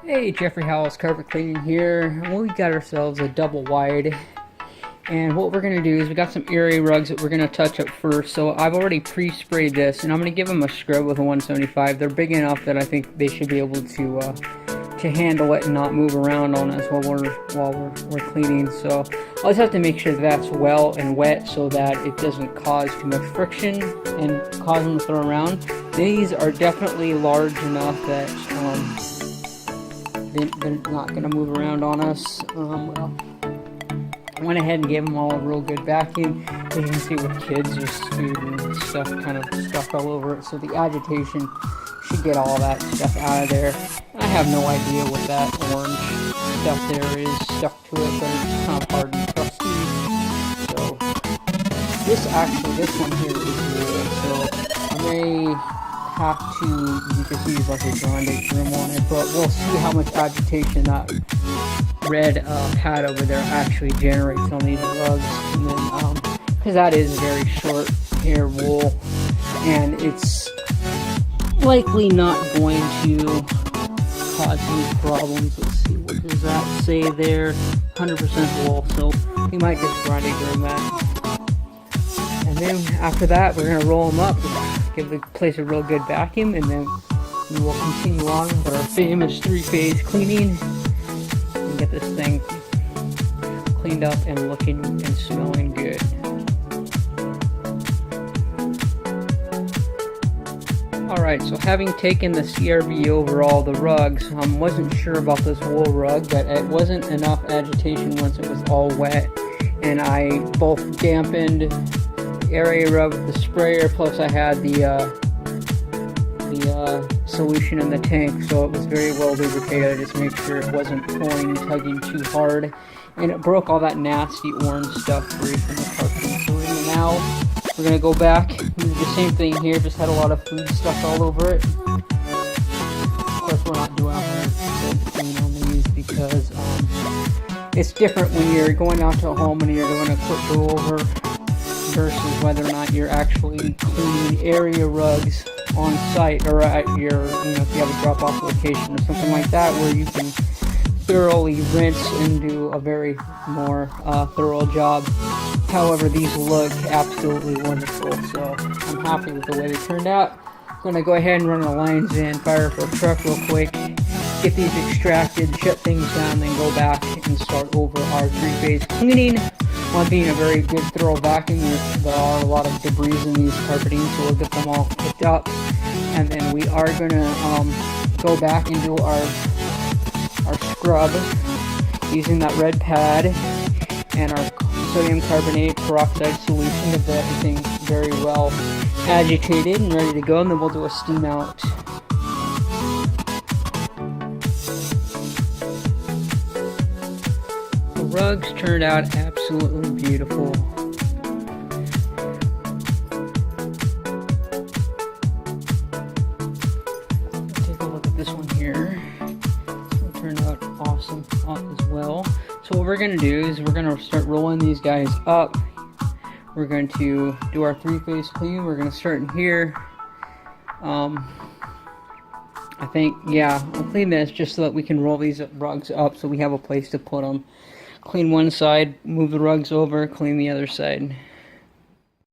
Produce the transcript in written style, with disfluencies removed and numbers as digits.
Hey, Jeffrey Howells, carpet cleaning here. We got ourselves a double wide, and what we're going to do is we got some area rugs that we're going to touch up first. So I've already pre-sprayed this, and I'm going to give them a scrub with a 175. They're big enough that I think they should be able to handle it and not move around on us while we're cleaning. So I'll just have to make sure that's well and wet so that it doesn't cause too much friction and cause them to throw around. These are definitely large enough that they're not going to move around on us. Well, I went ahead and gave them all a real good vacuum. As you can see with kids, just food and stuff kind of stuck all over it, so the agitation should get all that stuff out of there. I have no idea what that orange stuff there is stuck to it, but it's kind of hard and crusty. So this one here is wool, so I may have to just use like a grande broom on it, but we'll see how much agitation that red pad over there actually generates on these rugs. And then because that is very short hair wool, and it's likely not going to cause any problems. Let's see, what does that say there? 100% wool, so we might just grande broom that. And then after that, we're going to roll them up, give the place a real good vacuum, and then we will continue on with our famous three-phase cleaning and get this thing cleaned up and looking and smelling good. Alright, so having taken the CRB over all the rugs, wasn't sure about this wool rug, but it wasn't enough agitation once it was all wet, and I both dampened area rub with the sprayer, plus I had the solution in the tank, so it was very well lubricated. I just made sure it wasn't pulling and tugging too hard, and it broke all that nasty orange stuff free from the carpet. So now we're going to go back and do the same thing here, just had a lot of food stuff all over it. Of course, we're not doing a clean on these because it's different when you're going out to a home and you're doing a quick go over versus whether or not you're actually cleaning area rugs on site or at your, if you have a drop-off location or something like that, where you can thoroughly rinse and do a very more thorough job. However, these look absolutely wonderful, so I'm happy with the way they turned out. I'm going to go ahead and run the lines in, fire up a truck real quick, get these extracted, shut things down, then go back and start over our three-phase cleaning. One being a very good thorough vacuum. There are a lot of debris in these carpeting, so we'll get them all picked up. And then we are going to go back and do our scrub using that red pad and our sodium carbonate peroxide solution to get everything very well agitated and ready to go, and then we'll do a steam out. The rugs turned out absolutely beautiful. Take a look at this one here. It turned out awesome as well. So what we're going to do is we're going to start rolling these guys up. We're going to do our three-phase clean. We're going to start in here. I think, yeah, I'll clean this just so that we can roll these rugs up so we have a place to put them. Clean one side, move the rugs over, clean the other side.